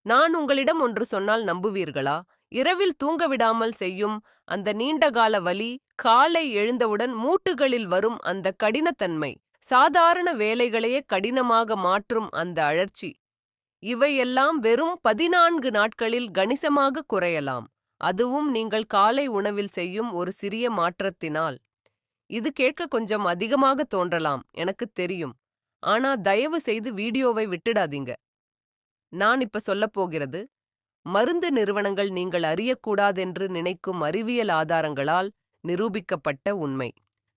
நான் உங்களிடம் ஒன்று சொன்னால் நம்புவீர்களா? இரவில் தூங்க விடாமல் செய்யும் அந்த நீண்டகால வலி, காலை எழுந்தவுடன் மூட்டுகளில் வரும் அந்த கடினத்தன்மை, சாதாரண வேலைகளையே கடினமாக மாற்றும் அந்த அழற்சி, இவையெல்லாம் வெறும் 14 நாட்களில் கணிசமாக குறையலாம். அதுவும் நீங்கள் காலை உணவில் செய்யும் ஒரு சிறிய மாற்றத்தினால். இது கேட்க கொஞ்சம் அதிகமாக தோன்றலாம், எனக்குத் தெரியும். ஆனா தயவு செய்து வீடியோவை விட்டுடாதீங்க. நான் இப்ப சொல்லப் போகிறது, மருந்து நிறுவனங்கள் நீங்கள் அறியக்கூடாதென்று நினைக்கும் அறிவியல் ஆதாரங்களால் நிரூபிக்கப்பட்ட உண்மை.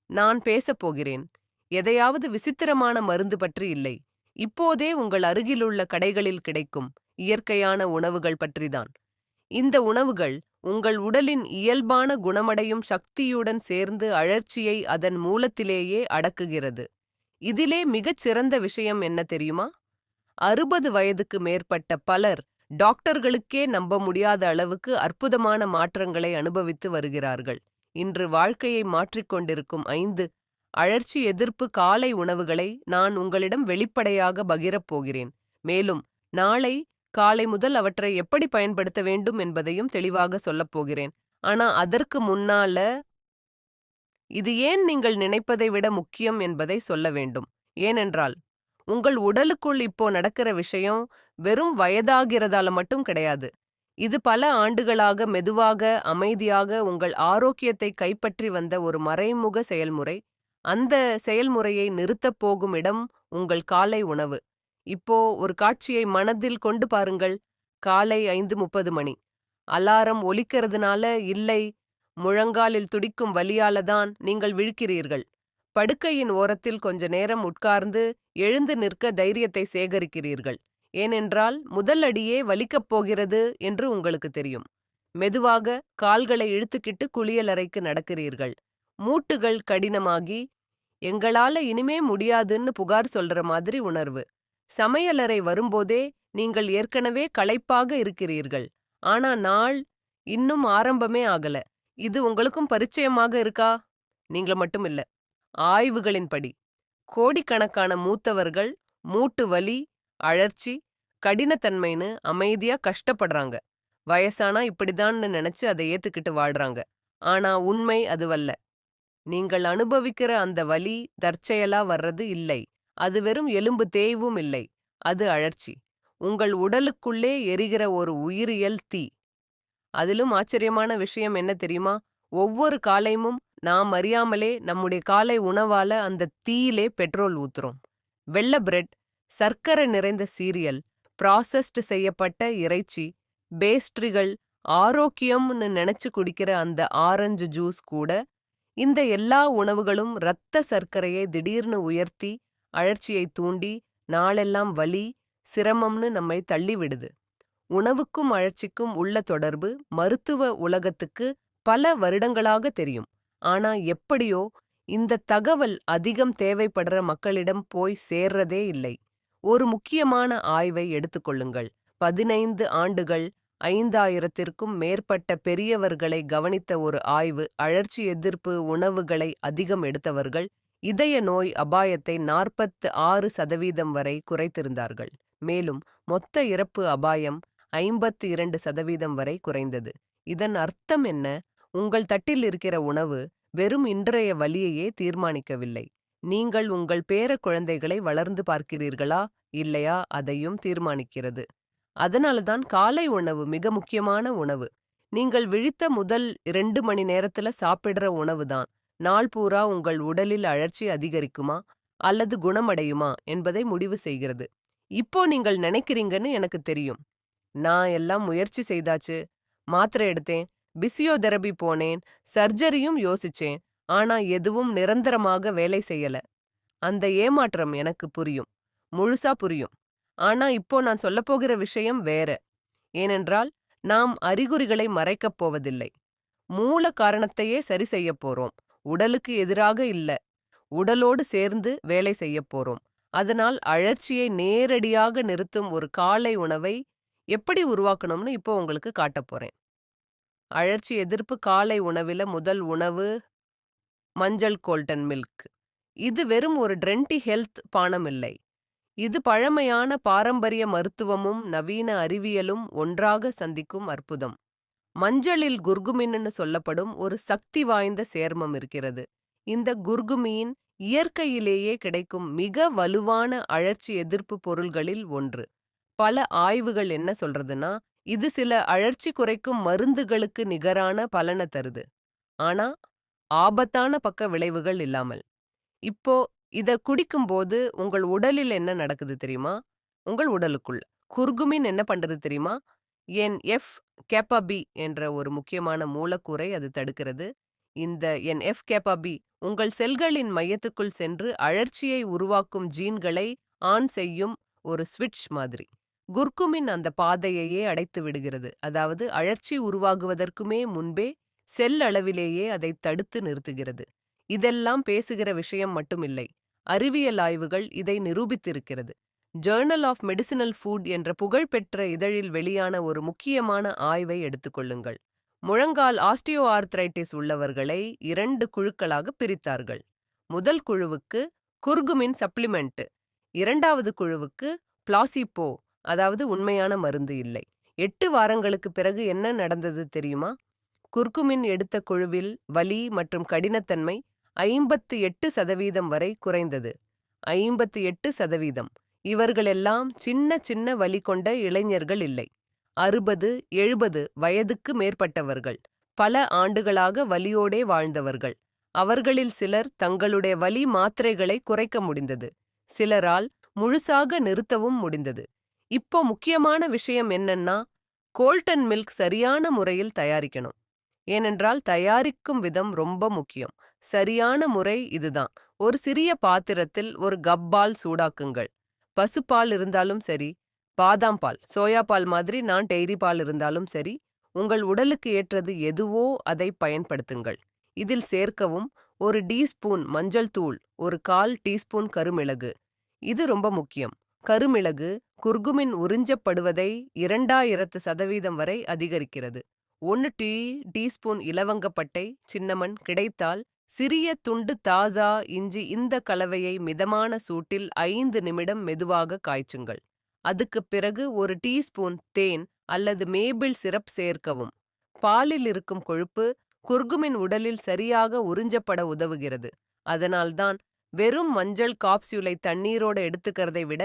நான் பேசப் போகிறேன். எதையாவது விசித்திரமான மருந்து பற்றி இல்லை. இப்போதே உங்கள் அருகிலுள்ள கடைகளில் கிடைக்கும் இயற்கையான உணவுகள் பற்றிதான். இந்த உணவுகள் உங்கள் உடலின் இயல்பான குணமடையும் சக்தியுடன் சேர்ந்து அழற்சியை அதன் மூலத்திலேயே அடக்குகிறது. இதிலே மிகச் சிறந்த விஷயம் என்ன தெரியுமா? 60 வயதுக்கு மேற்பட்ட பலர் டாக்டர்களுக்கே நம்ப முடியாத அளவுக்கு அற்புதமான மாற்றங்களை அனுபவித்து வருகிறார்கள். இன்று வாழ்க்கையை மாற்றிக்கொண்டிருக்கும் 5 அழற்சி எதிர்ப்பு காலை உணவுகளை நான் உங்களிடம் வெளிப்படையாக பகிரப் போகிறேன். மேலும் நாளை காலை முதல் அவற்றை எப்படி பயன்படுத்த வேண்டும் என்பதையும் தெளிவாக சொல்லப் போகிறேன். ஆனா அதற்கு முன்னால இது ஏன் நீங்கள் நினைப்பதை விட முக்கியம் என்பதை சொல்ல வேண்டும். ஏனென்றால் உங்கள் உடலுக்குள் இப்போ நடக்கிற விஷயம் வெறும் வயதாகிறதால மட்டும் கிடையாது. இது பல ஆண்டுகளாக மெதுவாக அமைதியாக உங்கள் ஆரோக்கியத்தை கைப்பற்றி வந்த ஒரு மறைமுக செயல்முறை. அந்த செயல்முறையை நிறுத்தப் போகும் இடம் உங்கள் காலை உணவு. இப்போ ஒரு காட்சியை மனதில் கொண்டு பாருங்கள். காலை 5:30 மணி. அலாரம் ஒலிக்கிறதுனால இல்லை, முழங்காலில் துடிக்கும் வலியால தான் நீங்கள் விழிக்கிறீர்கள். படுக்கையின் ஓரத்தில் கொஞ்ச நேரம் உட்கார்ந்து எழுந்து நிற்க தைரியத்தை சேகரிக்கிறீர்கள். ஏனென்றால் முதல் அடியே வலிக்கப் போகிறது என்று உங்களுக்கு தெரியும். மெதுவாக கால்களை இழுத்துக்கிட்டு குளியலறைக்கு நடக்கிறீர்கள். மூட்டுகள் கடினமாகி எங்களால இனிமே முடியாதுன்னு புகார் சொல்ற மாதிரி உணர்வு. சமையலறை வரும்போதே நீங்கள் ஏற்கனவே களைப்பாக இருக்கிறீர்கள். ஆனா நாள் இன்னும் ஆரம்பமே ஆகல. இது உங்களுக்கும் பரிச்சயமாக இருக்கா? நீங்க மட்டும் இல்ல. ஆய்வுகளின்படி கோடிக்கணக்கான மூத்தவர்கள் மூட்டு வலி, அழற்சி, கடினத்தன்மைன்னு அமைதியா கஷ்டப்படுறாங்க. வயசானா இப்படிதான்னு நினைச்சு அதை ஏத்துக்கிட்டு வாழ்றாங்க. ஆனா உண்மை அதுவல்ல. நீங்கள் அனுபவிக்கிற அந்த வலி தற்செயலா வர்றது இல்லை. அது வெறும் எலும்பு தேய்வும் இல்லை. அது அழற்சி. உங்கள் உடலுக்குள்ளே எரிகிற ஒரு உயிரியல் தீ. அதிலும் ஆச்சரியமான விஷயம் என்ன தெரியுமா? ஒவ்வொரு காலையும் நாம் அறியாமலே நம்முடைய காலை உணவால அந்த தீயிலே பெட்ரோல் ஊத்துறோம். வெள்ள பிரெட், சர்க்கரை நிறைந்த சீரியல், ப்ராசஸ்ட் செய்யப்பட்ட இறைச்சி, பேஸ்ட்ரிகள், ஆரோக்கியம்னு நினைச்சு குடிக்கிற அந்த ஆரஞ்சு ஜூஸ் கூட, இந்த எல்லா உணவுகளும் இரத்த சர்க்கரையை திடீர்னு உயர்த்தி அழற்சியை தூண்டி நாளெல்லாம் வலி, சிரமம்னு நம்மை தள்ளிவிடுது. உணவுக்கும் அழற்சிக்கும் உள்ள தொடர்பு மருத்துவ உலகத்துக்கு பல வருடங்களாக தெரியும். ஆனா எப்படியோ இந்த தகவல் அதிகம் தேவைப்படுற மக்களிடம் போய் சேர்றதே இல்லை. ஒரு முக்கியமான ஆய்வை எடுத்துக்கொள்ளுங்கள். 15 ஆண்டுகள் 5000த்திற்கும் மேற்பட்ட பெரியவர்களை கவனித்த ஒரு ஆய்வு. அழற்சி எதிர்ப்பு உணவுகளை அதிகம் எடுத்தவர்கள் இதய நோய் அபாயத்தை 46% வரை குறைத்திருந்தார்கள். மேலும் மொத்த இறப்பு அபாயம் 52% வரை குறைந்தது. இதன் அர்த்தம் என்ன? உங்கள் தட்டில் இருக்கிற உணவு வெறும் இன்றைய வலியையே தீர்மானிக்கவில்லை. நீங்கள் உங்கள் பேர குழந்தைகளை வளர்ந்து பார்க்கிறீர்களா இல்லையா அதையும் தீர்மானிக்கிறது. அதனாலதான் காலை உணவு மிக முக்கியமான உணவு. நீங்கள் விழித்த முதல் 2 மணி நேரத்துல சாப்பிடுற உணவுதான் நாள் பூரா உங்கள் உடலில் அழற்சி அதிகரிக்குமா அல்லது குணமடையுமா என்பதை முடிவு செய்கிறது. இப்போ நீங்கள் நினைக்கிறீங்கன்னு எனக்கு தெரியும். நான் எல்லாம் முயற்சி செய்தாச்சு, மாத்திரை எடுத்தேன், பிசியோதெரபி போனேன், சர்ஜரியும் யோசிச்சேன். ஆனா எதுவும் நிரந்தரமாக வேலை செய்யல. அந்த ஏமாற்றம் எனக்கு புரியும், முழுசா புரியும். ஆனா இப்போ நான் சொல்லப்போகிற விஷயம் வேற. ஏனென்றால் நாம் அறிகுறிகளை மறைக்கப் போவதில்லை. மூல காரணத்தையே சரி செய்யப் போறோம். உடலுக்கு எதிராக இல்ல, உடலோடு சேர்ந்து வேலை செய்யப் போறோம். அதனால் அழற்சியை நேரடியாக நிறுத்தும் ஒரு காலை உணவை எப்படி உருவாக்கணும்னு இப்போ உங்களுக்கு காட்டப் போறேன். அழற்சி எதிர்ப்பு காலை உணவில முதல் உணவு மஞ்சள் கோல்டன் மில்க். இது வெறும் ஒரு ட்ரெண்டி ஹெல்த் பானம் இல்லை. இது பழமையான பாரம்பரிய மருத்துவமும் நவீன அறிவியலும் ஒன்றாக சந்திக்கும் அற்புதம். மஞ்சளில் குர்குமின்னு சொல்லப்படும் ஒரு சக்தி வாய்ந்த சேர்மம் இருக்கிறது. இந்த குர்குமீன் இயற்கையிலேயே கிடைக்கும் மிக வலுவான அழற்சி எதிர்ப்பு பொருள்களில் ஒன்று. பல ஆய்வுகள் என்ன சொல்றதுன்னா, இது சில அழற்சி குறைக்கும் மருந்துகளுக்கு நிகரான பலனை தருது. ஆனா, ஆபத்தான பக்க விளைவுகள் இல்லாமல். இப்போ இத குடிக்கும்போது உங்கள் உடலில் என்ன நடக்குது தெரியுமா? உங்கள் உடலுக்குள்ள. குர்குமின் என்ன பண்றது தெரியுமா? என்-எஃப் கேப்பா பி என்ற ஒரு முக்கியமான மூலக்கூறை அது தடுக்கிறது. இந்த என்-எஃப் கேப்பா பி உங்கள் செல்களின் மையத்துக்குள் சென்று அழற்சியை உருவாக்கும் ஜீன்களை ஆன் செய்யும் ஒரு ஸ்விட்ச் மாதிரி. குர்குமின் அந்த பாதையையே அடைத்து விடுகிறது. அதாவது அழற்சி உருவாகுவதற்குமே முன்பே செல் அளவிலேயே அதை தடுத்து நிறுத்துகிறது. இதெல்லாம் பேசுகிற விஷயம் மட்டுமில்லை. அறிவியல் ஆய்வுகள் இதை நிரூபித்திருக்கிறது. ஜர்னல் ஆஃப் மெடிசினல் ஃபுட் என்ற புகழ்பெற்ற இதழில் வெளியான ஒரு முக்கியமான ஆய்வை எடுத்துக்கொள்ளுங்கள். முழங்கால் ஆஸ்டியோ ஆர்த்ரைட்டிஸ் உள்ளவர்களை 2 குழுக்களாக பிரித்தார்கள். முதல் குழுவுக்கு குர்குமின் சப்ளிமெண்ட், இரண்டாவது குழுவுக்கு பிளாசிபோ, அதாவது உண்மையான மருந்து இல்லை. 8 வாரங்களுக்கு பிறகு என்ன நடந்தது தெரியுமா? குர்குமின் எடுத்த குழுவில் வலி மற்றும் கடினத்தன்மை 58% வரை குறைந்தது. 58%. இவர்களெல்லாம் சின்ன சின்ன வலி கொண்ட இளைஞர்கள் இல்லை. 60, 70 வயதுக்கு மேற்பட்டவர்கள். பல ஆண்டுகளாக வலியோடே வாழ்ந்தவர்கள். அவர்களில் சிலர் தங்களுடைய வலி மாத்திரைகளை குறைக்க முடிந்தது. சிலரால் முழுசாக நிறுத்தவும் முடிந்தது. இப்போ முக்கியமான விஷயம் என்னன்னா, கோல்டன் மில்க் சரியான முறையில் தயாரிக்கணும். ஏனென்றால் தயாரிக்கும் விதம் ரொம்ப முக்கியம். சரியான முறை இதுதான். ஒரு சிறிய பாத்திரத்தில் ஒரு கப்பால் சூடாக்குங்கள். பசுப்பால் இருந்தாலும் சரி, பாதாம் பால், சோயா பால் மாதிரி நான் டெய்ரி பால் இருந்தாலும் சரி, உங்கள் உடலுக்கு ஏற்றது எதுவோ அதை பயன்படுத்துங்கள். இதில் சேர்க்கவும் ஒரு டீஸ்பூன் மஞ்சள் தூள், ஒரு 1/4 டீஸ்பூன் கருமிளகு. இது ரொம்ப முக்கியம். கருமிளகு குர்குமின் உறிஞ்சப்படுவதை 2000% வரை அதிகரிக்கிறது. 1 டீஸ்பூன் இலவங்கப்பட்டை, சின்னமன் கிடைத்தால் சிறிய துண்டு தாஜா இஞ்சி. இந்த கலவையை மிதமான சூட்டில் 5 நிமிடம் மெதுவாக காய்ச்சுங்கள். அதுக்குப் பிறகு ஒரு டீஸ்பூன் தேன் அல்லது மேபிள் சிரப் சேர்க்கவும். பாலில் இருக்கும் கொழுப்பு குர்குமின் உடலில் சரியாக உறிஞ்சப்பட உதவுகிறது. அதனால்தான் வெறும் மஞ்சள் காப்சியூலை தண்ணீரோட எடுத்துக்கிறதை விட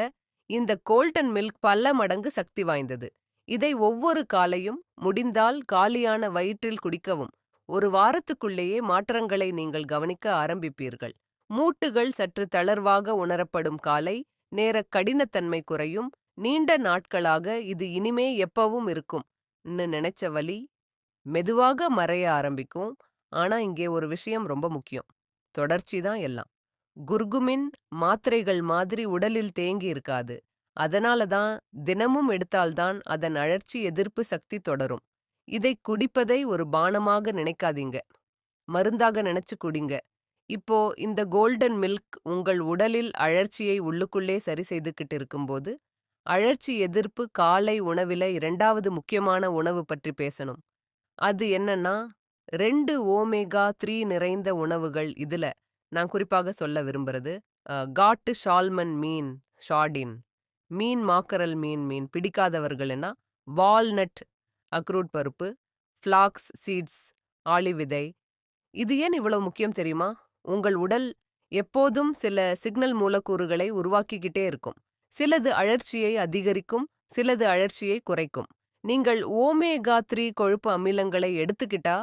இந்த கோல்டன் மில்க் பல மடங்கு சக்தி வாய்ந்தது. இதை ஒவ்வொரு காலையும் முடிந்தால் காலியான வயிற்றில் குடிக்கவும். ஒரு வாரத்துக்குள்ளேயே மாற்றங்களை நீங்கள் கவனிக்க ஆரம்பிப்பீர்கள். மூட்டுகள் சற்று தளர்வாக உணரப்படும், காலை நேர கடினத்தன்மை குறையும். நீண்ட நாட்களாக இது இனிமே எப்பவும் இருக்கும் நினைச்ச வலி மெதுவாக மறைய ஆரம்பிக்கும். ஆனா இங்கே ஒரு விஷயம் ரொம்ப முக்கியம். தொடர்ச்சி தான் எல்லாம். குர்குமின் மாத்திரைகள் மாதிரி உடலில் தேங்கி இருக்காது. அதனால தான் தினமும் எடுத்தால்தான் அதன் அழற்சி எதிர்ப்பு சக்தி தொடரும். இதை குடிப்பதை ஒரு பானமாக நினைக்காதீங்க. மருந்தாக நினைச்சு குடிங்க. இப்போ இந்த கோல்டன் மில்க் உங்கள் உடலில் அழற்சியை உள்ளுக்குள்ளே சரி செய்துக்கிட்டு இருக்கும்போது, அழற்சி எதிர்ப்பு காலை உணவில 2வது முக்கியமான உணவு பற்றி பேசணும். அது என்னன்னா, 2 ஓமேகா 3 நிறைந்த உணவுகள். இதுல நான் குறிப்பாக சொல்ல விரும்புறது காட்டு சால்மன் மீன், ஷார்டின் மீன், மாக்கரல் மீன் பிடிக்காதவர்கள்னா வால்நட், அக்ரூட் பருப்பு, ஃப்ளாக்ஸ் சீட்ஸ், ஆலிவ் விதை. இது ஏன் இவ்வளவு முக்கியம் தெரியுமா? உங்கள் உடல் எப்போதும் சில சிக்னல் மூலக்கூறுகளை உருவாக்கிக்கிட்டே இருக்கும். சிலது அழற்சியை அதிகரிக்கும், சிலது அழற்சியை குறைக்கும். நீங்கள் ஓமேகா 3 கொழுப்பு அமிலங்களை எடுத்துக்கிட்டா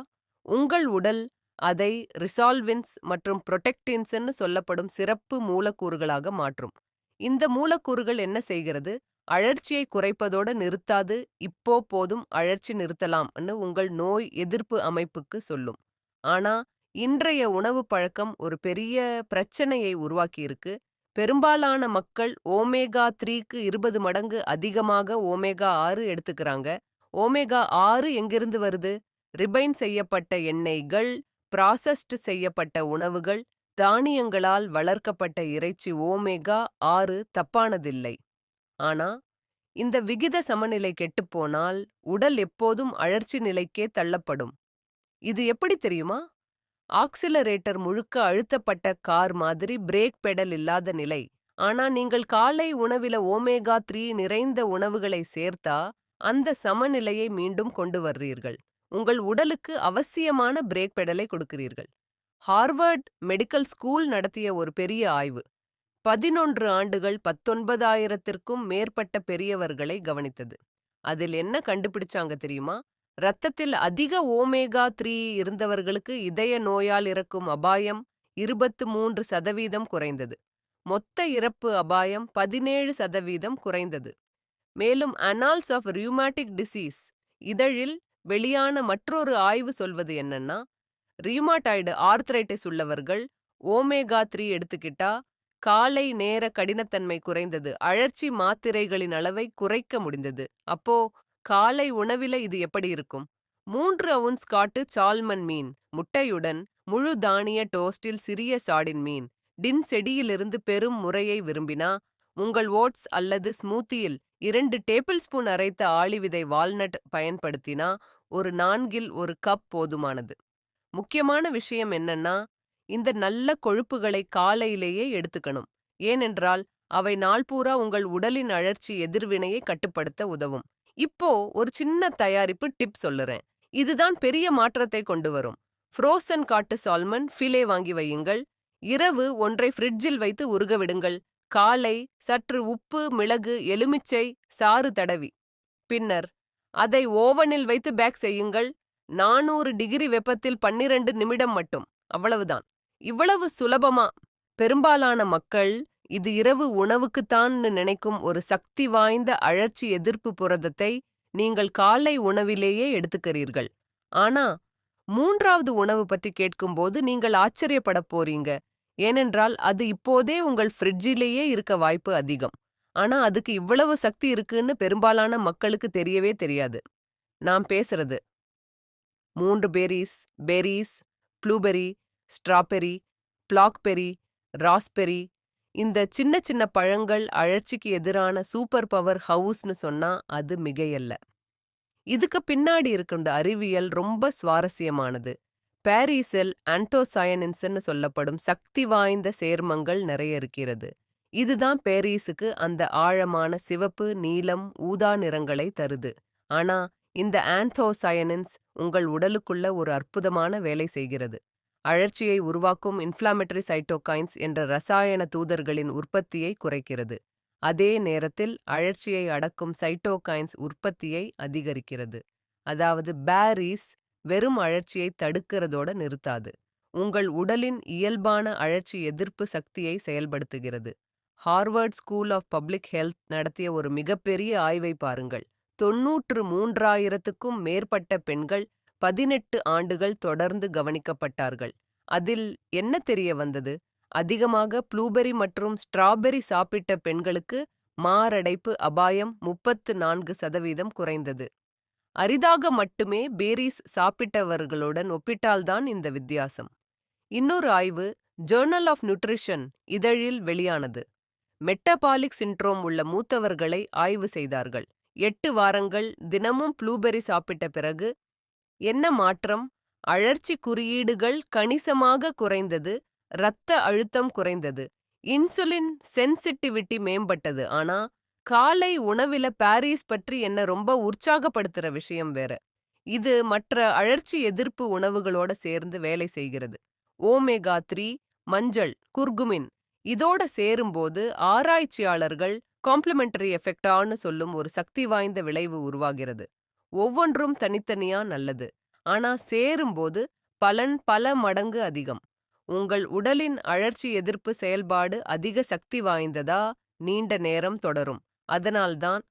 உங்கள் உடல் அதை ரிசால்வின்ஸ் மற்றும் புரொடெக்டின்ஸ்ன்னு சொல்லப்படும் சிறப்பு மூலக்கூறுகளாக மாற்றும். இந்த மூலக்கூறுகள் என்ன செய்கிறது? அழற்சியை குறைப்பதோட நிறுத்தாது. இப்போ போதும், அழற்சி நிறுத்தலாம்னு உங்கள் நோய் எதிர்ப்பு அமைப்புக்கு சொல்லும். ஆனா இன்றைய உணவு பழக்கம் ஒரு பெரிய பிரச்சனையை உருவாக்கி இருக்கு. பெரும்பாலான மக்கள் ஓமேகா 3க்கு 20 மடங்கு அதிகமாக ஓமேகா 6 எடுத்துக்கிறாங்க. ஓமேகா 6 எங்கிருந்து வருது? ரிபைன் செய்யப்பட்ட எண்ணெய்கள், ப்ராசஸ்டு செய்யப்பட்ட உணவுகள், தானியங்களால் வளர்க்கப்பட்ட இறைச்சி. ஓமேகா 6 தப்பானதில்லை. ஆனா இந்த விகித சமநிலை கெட்டுப்போனால் உடல் எப்போதும் அழற்சி நிலைக்கே தள்ளப்படும். இது எப்படி தெரியுமா? ஆக்சிலரேட்டர் முழுக்க அழுத்தப்பட்ட கார் மாதிரி பிரேக் பெடல் இல்லாத நிலை. ஆனா நீங்கள் காலை உணவில ஓமேகா 3 நிறைந்த உணவுகளை சேர்த்தா அந்த சமநிலையை மீண்டும் கொண்டு வர்றீர்கள். உங்கள் உடலுக்கு அவசியமான பிரேக் பெடலை கொடுக்கிறீர்கள். ஹார்வர்ட் மெடிக்கல் ஸ்கூல் நடத்திய ஒரு பெரிய ஆய்வு 11 ஆண்டுகள் 19,000த்திற்கும் மேற்பட்ட பெரியவர்களை கவனித்தது. அதில் என்ன கண்டுபிடிச்சாங்க தெரியுமா? ரத்தத்தில் அதிக ஓமேகா 3 இருந்தவர்களுக்கு இதய நோயால் இறக்கும் அபாயம் 23% குறைந்தது. மொத்த இறப்பு அபாயம் 17% குறைந்தது. மேலும் அனால்ஸ் ஆஃப் ரியூமாட்டிக் டிசீஸ் இதழில் வெளியான மற்றொரு ஆய்வு சொல்வது என்னன்னா, ரியூமாட்டாய்டு ஆர்த்ரைட்டிஸ் உள்ளவர்கள் ஓமேகா 3 எடுத்துக்கிட்டா காலை நேர கடினத்தன்மை குறைந்தது, அழற்சி மாத்திரைகளின் அளவை குறைக்க முடிந்தது. அப்போ காலை உணவில இது எப்படி இருக்கும்? 3 அவுன்ஸ் காட்டு சால்மன் மீன் முட்டையுடன் முழு தானிய டோஸ்டில் சிறிய சார்டின் மீன் டின் செடியிலிருந்து பெரும் முறையை விரும்பினா உங்கள் ஓட்ஸ் அல்லது ஸ்மூத்தியில் 2 டேபிள் ஸ்பூன் அரைத்த ஆளிவிதை வால்நட் பயன்படுத்தினா ஒரு 4ல் 1 கப் போதுமானது. முக்கியமான விஷயம் என்னன்னா, இந்த நல்ல கொழுப்புகளை காலையிலேயே எடுத்துக்கணும். ஏனென்றால் அவை நாள் பூரா உங்கள் உடலின் அழற்சி எதிர்வினையை கட்டுப்படுத்த உதவும். இப்போ ஒரு சின்ன தயாரிப்பு டிப் சொல்லுறேன். இதுதான் பெரிய மாற்றத்தை கொண்டு வரும். ஃப்ரோசன் காட்டு சால்மன் ஃபிலே வாங்கி வையுங்கள். இரவு ஒன்றை ஃப்ரிட்ஜில் வைத்து உருக விடுங்கள். காலை சற்று உப்பு, மிளகு, எலுமிச்சை சாறு தடவி பின்னர் அதை ஓவனில் வைத்து பேக் செய்யுங்கள். 400 டிகிரி வெப்பத்தில் 12 நிமிடம் மட்டும். அவ்வளவுதான். இவ்வளவு சுலபமா? பெரும்பாலான மக்கள் இது இரவு உணவுக்குத்தான்னு நினைக்கும் ஒரு சக்தி வாய்ந்த அழற்சி எதிர்ப்பு புரதத்தை நீங்கள் காலை உணவிலேயே எடுத்துக்கிறீர்கள். ஆனா 3வது உணவு பற்றி கேட்கும்போது நீங்கள் ஆச்சரியப்பட போறீங்க. ஏனென்றால் அது இப்போதே உங்கள் ஃப்ரிட்ஜிலேயே இருக்க வாய்ப்பு அதிகம். ஆனா அதுக்கு இவ்வளவு சக்தி இருக்குன்னு பெரும்பாலான மக்களுக்கு தெரியவே தெரியாது. நாம் பேசுறது 3 பெர்ரீஸ், ப்ளூபெர்ரி, ஸ்ட்ராபெர்ரி, பிளாக்பெர்ரி, ராஸ்பெர்ரி இந்த சின்ன சின்ன பழங்கள் அழற்சிக்கு எதிரான சூப்பர் பவர் ஹவுஸ்னு சொன்னா அது மிகையல்ல. இதுக்கு பின்னாடி இருக்கின்ற அறிவியல் ரொம்ப சுவாரஸ்யமானது. பாரிஸில் ஆன்டோசயனின்ஸ்னு சொல்லப்படும் சக்தி வாய்ந்த சேர்மங்கள் நிறைய இருக்கிறது. இதுதான் பாரிஸுக்கு அந்த ஆழமான சிவப்பு, நீலம், ஊதா நிறங்களை தருது. ஆனா இந்த ஆன்தோசயனின்ஸ் உங்கள் உடலுக்குள்ள ஒரு அற்புதமான வேலை செய்கிறது. அழற்சியை உருவாக்கும் இன்ஃப்ளாமேட்டரி சைட்டோகைன்ஸ் என்ற ரசாயன தூதர்களின் உற்பத்தியை குறைக்கிறது. அதே நேரத்தில் அழற்சியை அடக்கும் சைட்டோகைன்ஸ் உற்பத்தியை அதிகரிக்கிறது. அதாவது பாரிஸ் வெறும் அழற்சியை தடுக்கிறதோட நிறுத்தாது. உங்கள் உடலின் இயல்பான அழற்சி எதிர்ப்பு சக்தியை செயல்படுத்துகிறது. Harvard school of public health நடத்திய ஒரு மிகப்பெரிய ஆய்வை பாருங்கள். 93,000க்கும் மேற்பட்ட பெண்கள் 18 ஆண்டுகள் தொடர்ந்து கவனிக்கப்பட்டார்கள். அதில் என்ன தெரிய வந்தது? அதிகமாக ப்ளூபெர்ரி மற்றும் ஸ்ட்ராபெர்ரி சாப்பிட்ட பெண்களுக்கு மாரடைப்பு அபாயம் 34% குறைந்தது. அரிதாக மட்டுமே பேரிஸ் சாப்பிட்டவர்களுடன் ஒப்பிட்டால்தான் இந்த வித்தியாசம். இன்னொரு ஆய்வு ஜேர்னல் ஆஃப் நியூட்ரிஷன் இதழில் வெளியானது. மெட்டபாலிக் சிண்ட்ரோம் உள்ள மூத்தவர்களை ஆய்வு செய்தார்கள். 8 வாரங்கள் தினமும் ப்ளூபெர்ரி சாப்பிட்ட பிறகு என்ன மாற்றம்? அழற்சி குறியீடுகள் கணிசமாக குறைந்தது, இரத்த அழுத்தம் குறைந்தது, இன்சுலின் சென்சிட்டிவிட்டி மேம்பட்டது. ஆனா காலை உணவில பாரிஸ் பற்றி என்ன ரொம்ப உற்சாகப்படுத்துற விஷயம் வேற. இது மற்ற அழற்சி எதிர்ப்பு உணவுகளோட சேர்ந்து வேலை செய்கிறது. ஓமேகா 3, மஞ்சள், குர்குமின் இதோட சேரும்போது ஆராய்ச்சியாளர்கள் காம்ப்ளிமெண்டரி எஃபெக்டான்னு சொல்லும் ஒரு சக்தி வாய்ந்த விளைவு உருவாகிறது. ஒவ்வொன்றும் தனித்தனியா நல்லது. ஆனா சேரும்போது பலன் பல மடங்கு அதிகம். உங்கள் உடலின் அழற்சி எதிர்ப்பு செயல்பாடு அதிக சக்தி வாய்ந்ததா நீண்ட நேரம் தொடரும். அதனால்தான்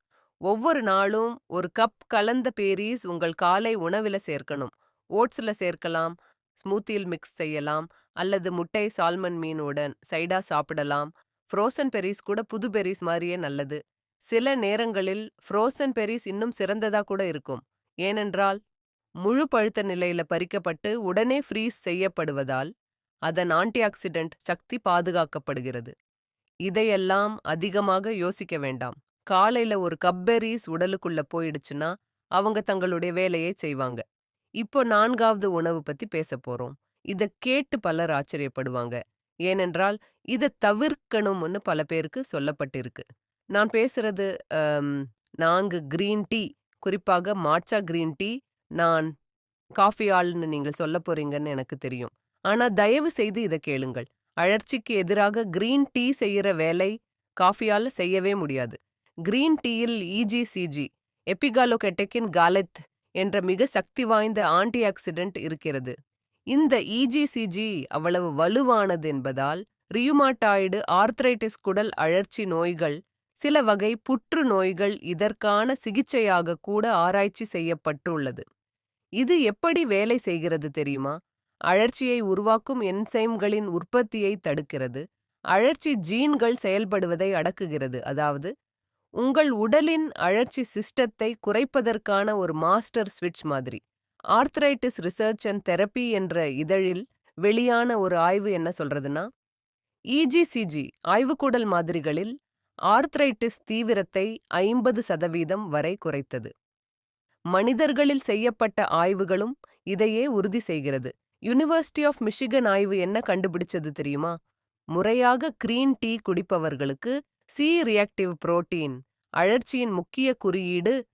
ஒவ்வொரு நாளும் ஒரு கப் கலந்த பேரீஸ் உங்கள் காலை உணவில சேர்க்கணும். ஓட்ஸ்ல சேர்க்கலாம், ஸ்மூத்தியில் மிக்ஸ் செய்யலாம், அல்லது முட்டை சால்மன் மீனுடன் சைடா சாப்பிடலாம். ஃப்ரோசன் பெர்ரீஸ் கூட புது பெர்ரீஸ் மாதிரியே நல்லது. சில நேரங்களில் ஃப்ரோசன் பெர்ரீஸ் இன்னும் சிறந்ததா கூட இருக்கும். ஏனென்றால் முழு பழுத்த நிலையில பறிக்கப்பட்டு உடனே ஃப்ரீஸ் செய்யப்படுவதால் அதன் ஆன்டிஆக்சிடென்ட் சக்தி பாதுகாக்கப்படுகிறது. இதையெல்லாம் அதிகமாக யோசிக்க வேண்டாம். காலையில ஒரு கப் பெர்ரீஸ் உடலுக்குள்ள போயிடுச்சுன்னா அவங்க தங்களுடைய வேலையை செய்வாங்க. இப்போ 4வது உணவு பத்தி பேச போறோம். இத கேட்டு பலர் ஆச்சரியப்படுவாங்க. ஏனென்றால் இத தவிர்க்கணும்னு பல பேருக்கு சொல்லப்பட்டிருக்கு. நான் பேசுறது அம் 4 கிரீன் டீ, குறிப்பாக மாட்சா கிரீன் டீ. நான் காஃபி ஆள்ன்னு நீங்கள் சொல்லப் போறீங்கன்னு எனக்கு தெரியும். ஆனா தயவு செய்து இத கேளுங்கள். அழற்சிக்கு எதிராக கிரீன் டீ செய்யற வேலை காஃபியால செய்யவே முடியாது. கிரீன் டீயில் இஜிசிஜி, எபிகாலோகெட்டகின் காலெத் என்ற மிக சக்தி வாய்ந்த ஆன்டி ஆக்சிடென்ட் இருக்கிறது. இந்த இஜிசிஜி அவ்வளவு வலுவானது என்பதால் ரியுமாட்டாய்டு, ஆர்த்ரைட்டிஸ், குடல் அழற்சி நோய்கள், சில வகை புற்று நோய்கள் இதற்கான சிகிச்சையாக கூட ஆராய்ச்சி செய்யப்பட்டுள்ளது. இது எப்படி வேலை செய்கிறது தெரியுமா? அழற்சியை உருவாக்கும் என்சைம்களின் உற்பத்தியை தடுக்கிறது. அழற்சி ஜீன்கள் செயல்படுவதை அடக்குகிறது. அதாவது உங்கள் உடலின் அழற்சி சிஸ்டத்தை குறைப்பதற்கான ஒரு மாஸ்டர் ஸ்விட்ச் மாதிரி. ஆர்த்ரைட்டிஸ் ரிசர்ச் அண்ட் தெரப்பி என்ற இதழில் வெளியான ஒரு ஆய்வு என்ன சொல்றதுன்னா, இஜிசிஜி ஆய்வுக்கூடல் மாதிரிகளில் ஆர்த்ரைட்டிஸ் தீவிரத்தை 50% வரை குறைத்தது. மனிதர்களில் செய்யப்பட்ட ஆய்வுகளும் இதையே உறுதி செய்கிறது. யுனிவர்சிட்டி ஆஃப் மிஷிகன் ஆய்வு என்ன கண்டுபிடிச்சது தெரியுமா? முறையாக கிரீன் டீ குடிப்பவர்களுக்கு சி ரியாக்டிவ் புரோட்டீன், அழற்சியின் முக்கிய குறியீடு,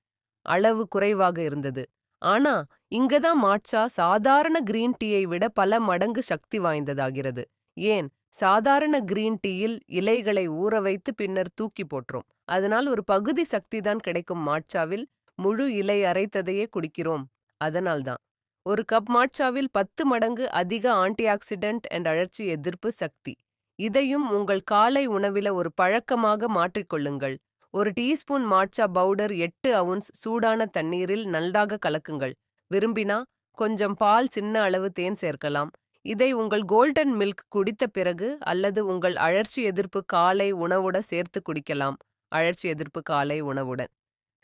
அளவு குறைவாக இருந்தது. ஆனா இங்கதான் மாட்சா சாதாரண கிரீன் டீயை விட பல மடங்கு சக்தி வாய்ந்ததாகிறது. ஏன்? சாதாரண கிரீன் டீயில் இலைகளை ஊற வைத்து பின்னர் தூக்கி போட்டுரும். அதனால் ஒரு பகுதி சக்தி தான் கிடைக்கும். மாட்சாவில் முழு இலை அரைத்ததையே குடிக்கிறோம். அதனால்தான் ஒரு கப் மாட்சாவில் 10 மடங்கு அதிக ஆன்டி ஆக்சிடென்ட் அண்ட் அழற்சி எதிர்ப்பு சக்தி. இதையும் உங்கள் காலை உணவில ஒரு பழக்கமாக மாற்றிக்கொள்ளுங்கள். ஒரு டீஸ்பூன் மாட்சா பவுடர் 8 அவுன்ஸ் சூடான தண்ணீரில் நன்றாக கலக்குங்கள். விரும்பினா கொஞ்சம் பால், சின்ன அளவு தேன் சேர்க்கலாம். இதை உங்கள் கோல்டன் மில்க் குடித்த பிறகு அல்லது உங்கள் அழற்சி எதிர்ப்பு காலை உணவுட சேர்த்து குடிக்கலாம். அழற்சி எதிர்ப்பு காலை உணவுடன்.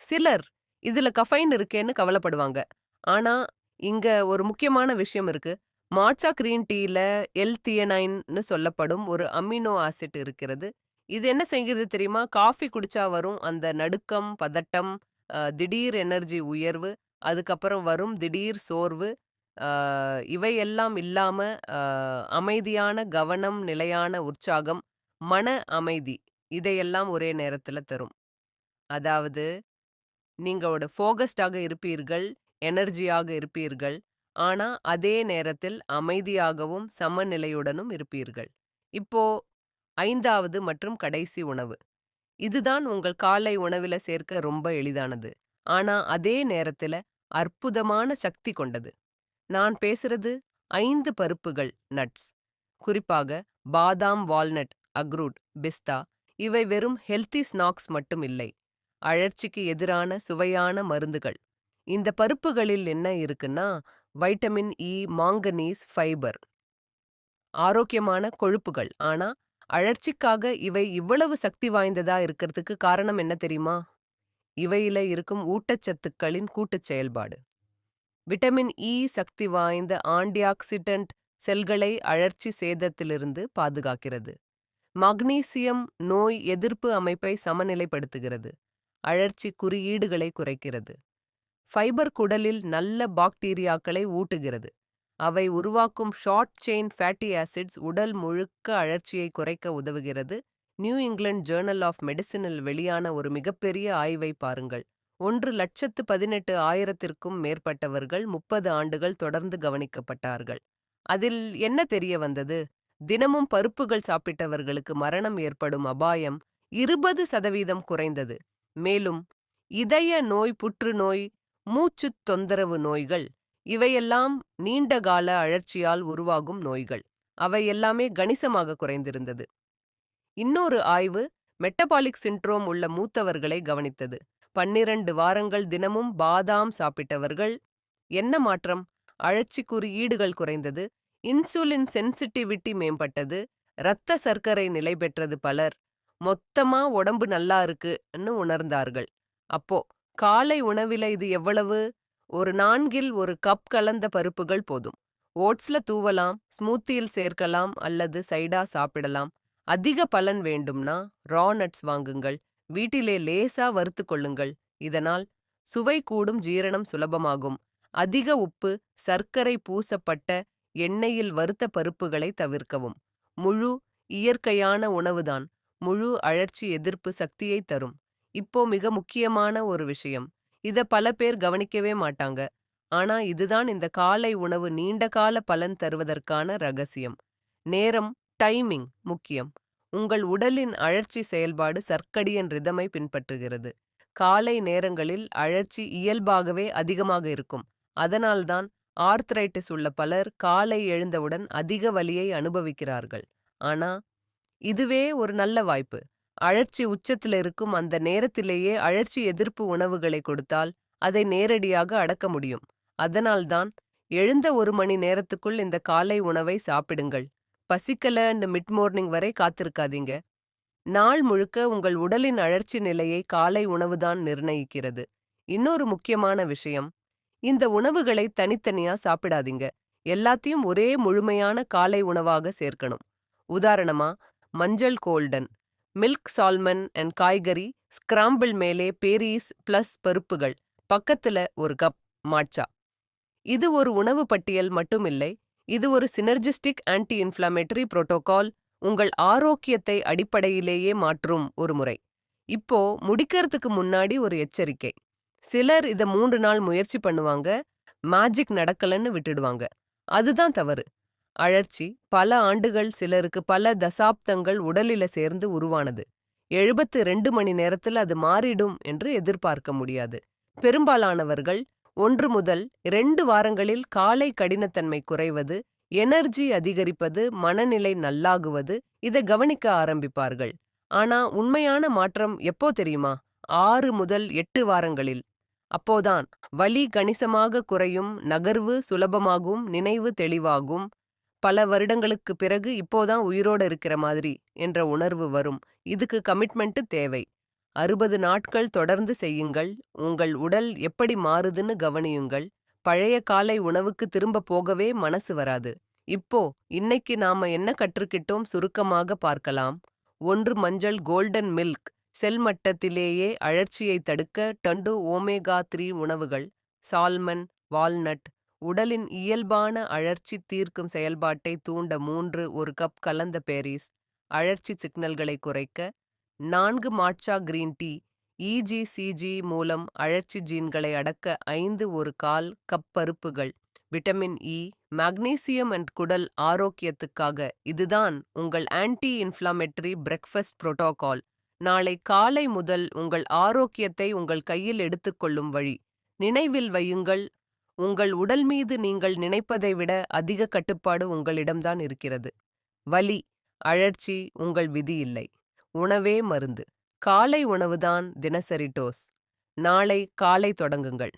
சிலர் இதுல கஃபைன் இருக்கேன்னு கவலைப்படுவாங்க. ஆனா இங்க ஒரு முக்கியமான விஷயம் இருக்கு. மாட்சா கிரீன் டீல எல்-தியனைன்னு சொல்லப்படும் ஒரு அமினோ ஆசிட் இருக்கிறது. இது என்ன செய்கிறது தெரியுமா? காஃபி குடிச்சா வரும் அந்த நடுக்கம், பதட்டம், திடீர் எனர்ஜி உயர்வு, அதுக்கப்புறம் வரும் திடீர் சோர்வு, அ இவையெல்லாம் இல்லாம அ அமைதியான கவனம், நிலையான உற்சாகம், மன அமைதி இதையெல்லாம் ஒரே நேரத்துல தரும். அதாவது நீங்களோட ஃபோகஸ்டாக இருப்பீர்கள், எனர்ஜியாக இருப்பீர்கள். ஆனா அதே நேரத்தில் அமைதியாகவும், சமநிலையுடனும் இருப்பீர்கள். இப்போ 5வது மற்றும் கடைசி உணவு. இதுதான் உங்கள் காலை உணவில சேர்க்க ரொம்ப எளிதானது. ஆனா அதே நேரத்துல அற்புதமான சக்தி கொண்டது. நான் பேசுறது 5 பருப்புகள், நட்ஸ். குறிப்பாக பாதாம், வால்நட், அக்ரூட், பிஸ்தா. இவை வெறும் ஹெல்தி ஸ்நாக்ஸ் மட்டும் இல்லை. அழற்சிக்கு எதிரான சுவையான மருந்துகள். இந்த பருப்புகளில் என்ன இருக்குன்னா, வைட்டமின் இ, மாங்கனீஸ், ஃபைபர், ஆரோக்கியமான கொழுப்புகள். ஆனா அழற்சிக்காக இவை இவ்வளவு சக்தி வாய்ந்ததா இருக்கிறதுக்கு காரணம் என்ன தெரியுமா? இவையில இருக்கும் ஊட்டச்சத்துக்களின் கூட்டுச் செயல்பாடு. விட்டமின் இ சக்தி வாய்ந்த ஆன்டிஆக்சிடென்ட், செல்களை அழற்சி சேதத்திலிருந்து பாதுகாக்கிறது. மக்னீசியம் நோய் எதிர்ப்பு அமைப்பை சமநிலைப்படுத்துகிறது. அழற்சி குறியீடுகளை குறைக்கிறது. ஃபைபர் குடலில் நல்ல பாக்டீரியாக்களை ஊட்டுகிறது. அவை உருவாக்கும் ஷார்ட் செயின் ஃபேட்டி ஆசிட்ஸ் உடல் முழுக்க அழற்சியை குறைக்க உதவுகிறது. நியூ இங்கிலாந்து ஜேர்னல் ஆஃப் மெடிசினில் வெளியான ஒரு மிகப்பெரிய ஆய்வை பாருங்கள். 1,18,000த்திற்கும் மேற்பட்டவர்கள் 30 ஆண்டுகள் தொடர்ந்து கவனிக்கப்பட்டார்கள். அதில் என்ன தெரிய வந்தது? தினமும் பருப்புகள் சாப்பிட்டவர்களுக்கு மரணம் ஏற்படும் அபாயம் 20% குறைந்தது. மேலும் இதய நோய், புற்றுநோய், மூச்சுத் தொந்தரவு நோய்கள் இவையெல்லாம் நீண்டகால அழற்சியால் உருவாகும் நோய்கள். அவை எல்லாமே கணிசமாக குறைந்திருந்தது. இன்னொரு ஆய்வு மெட்டபாலிக் சிண்ட்ரோம் உள்ள மூத்தவர்களை கவனித்தது. 12 வாரங்கள் தினமும் பாதாம் சாப்பிட்டவர்கள். என்ன மாற்றம்? அழற்சி குறியீடுகள் குறைந்தது. இன்சுலின் சென்சிட்டிவிட்டி மேம்பட்டது. இரத்த சர்க்கரை நிலை பெற்றது. பலர் மொத்தமா உடம்பு நல்லா இருக்குன்னு உணர்ந்தார்கள். அப்போ காலை உணவில இது எவ்வளவு? ஒரு 4ல் 1 கப் கலந்த பருப்புகள் போதும். ஓட்ஸ்ல தூவலாம், ஸ்மூத்தியில் சேர்க்கலாம் அல்லது சைடா சாப்பிடலாம். அதிக பலன் வேண்டும்னா ரா நட்ஸ் வாங்குங்கள். வீட்டிலே லேசா வறுத்து கொள்ளுங்கள். இதனால் சுவை கூடும், ஜீரணம் சுலபமாகும். அதிக உப்பு, சர்க்கரை பூசப்பட்ட எண்ணெயில் வறுத்த பருப்புகளை தவிர்க்கவும். முழு இயற்கையான உணவுதான் முழு அழற்சி எதிர்ப்பு சக்தியை தரும். இப்போ மிக முக்கியமான ஒரு விஷயம். இத பல பேர் கவனிக்கவே மாட்டாங்க. ஆனா இதுதான் இந்த காலை உணவு நீண்ட கால பலன் தருவதற்கான ரகசியம். நேரம், டைமிங் முக்கியம். உங்கள் உடலின் அழற்சி செயல்பாடு சர்க்கடியன் ரிதமை பின்பற்றுகிறது. காலை நேரங்களில் அழற்சி இயல்பாகவே அதிகமாக இருக்கும். அதனால்தான் ஆர்த்ரைட்டிஸ் உள்ள பலர் காலை எழுந்தவுடன் அதிக வலியை அனுபவிக்கிறார்கள். ஆனா இதுவே ஒரு நல்ல வாய்ப்பு. அழற்சி உச்சத்தில் இருக்கும் அந்த நேரத்திலேயே அழற்சி எதிர்ப்பு உணவுகளை கொடுத்தால் அதை நேரடியாக அடக்க முடியும். அதனால்தான் எழுந்த 1 மணி நேரத்துக்குள் இந்த காலை உணவை சாப்பிடுங்கள். பசிக்கலன்னு மிட் மார்னிங் வரை காத்திருக்காதீங்க. நாள் முழுக்க உங்கள் உடலின் அழற்சி நிலையை காலை உணவுதான் நிர்ணயிக்கிறது. இன்னொரு முக்கியமான விஷயம், இந்த உணவுகளை தனித்தனியா சாப்பிடாதீங்க. எல்லாத்தையும் ஒரே முழுமையான காலை உணவாக சேர்க்கணும். உதாரணமா, மஞ்சள் கோல்டன், மில்க் சால்மன் அண்ட் காய்கறி, ஸ்கிராம்பிள் மேலே பேரீஸ் பிளஸ் பருப்புகள், பக்கத்துல ஒரு கப் மாட்சா. இது ஒரு உணவு பட்டியல் மட்டுமில்லை, இது ஒரு சினர்ஜிஸ்டிக் ஆன்டி இன்ஃப்ளமேட்டரி புரோட்டோகால், உங்கள் ஆரோக்கியத்தை அடிப்படையிலேயே மாற்றும் ஒரு முறை. இப்போ முடிக்கிறதுக்கு முன்னாடி ஒரு எச்சரிக்கை. சிலர் இத 3 நாள் முயற்சி பண்ணுவாங்க, மேஜிக் நடக்கலன்னு விட்டுடுவாங்க. அதுதான் தவறு. அழற்சி பல ஆண்டுகள், சிலருக்கு பல தசாப்தங்கள் உடலில சேர்ந்து உருவானது. 72 மணி நேரத்தில் அது மாறிடும் என்று எதிர்பார்க்க முடியாது. பெரும்பாலானவர்கள் 1 முதல் 2 வாரங்களில் காலை கடினத்தன்மை குறைவது, எனர்ஜி அதிகரிப்பது, மனநிலை நல்லாகுவது இதை கவனிக்க ஆரம்பிப்பார்கள். ஆனா உண்மையான மாற்றம் எப்போ தெரியுமா? 6 முதல் 8 வாரங்களில். அப்போதான் வலி கணிசமாக குறையும், நகர்வு சுலபமாகும், நினைவு தெளிவாகும். பல வருடங்களுக்கு பிறகு இப்போதான் உயிரோட இருக்கிற மாதிரி என்ற உணர்வு வரும். இதுக்கு கமிட்மெண்ட் தேவை. 60 நாட்கள் தொடர்ந்து செய்யுங்கள். உங்கள் உடல் எப்படி மாறுதுன்னு கவனியுங்கள். பழைய காலை உணவுக்கு திரும்ப போகவே மனசு வராது. இப்போ இன்னைக்கு நாம என்ன கற்றுக்கிட்டோம் சுருக்கமாக பார்க்கலாம். 1 மஞ்சள் கோல்டன் மில்க், செல் மட்டத்திலேயே அழற்சியை தடுக்க டண்டு ஓமேகா 3 உணவுகள், சால்மன், வால்நட், உடலின் இயல்பான அழற்சி தீர்க்கும் செயல்பாட்டை தூண்ட 3 1 கப் கலந்த பேரிஸ், அழற்சி சிக்னல்களை குறைக்க 4 மாட்சா கிரீன் டீ, இஜிசிஜி மூலம் அழற்சி ஜீன்களை அடக்க 5 1/4 கப் பருப்புகள், விட்டமின் இ, மாக்னீசியம் அண்ட் குடல் ஆரோக்கியத்துக்காக. இதுதான் உங்கள் ஆன்டி இன்ஃப்ளமேட்டரி பிரேக்ஃபாஸ்ட் புரோட்டோகால். நாளை காலை முதல் உங்கள் ஆரோக்கியத்தை உங்கள் கையில் எடுத்துக்கொள்ளும் வழி. நினைவில் வையுங்கள், உங்கள் உடல் மீது நீங்கள் நினைப்பதை விட அதிக கட்டுப்பாடு உங்களிடம்தான் இருக்கிறது. வலி, அழற்சி உங்கள் விதி இல்லை. உணவே மருந்து. காலை உணவுதான் தினசரி டோஸ். நாளை காலை தொடங்குங்கள்.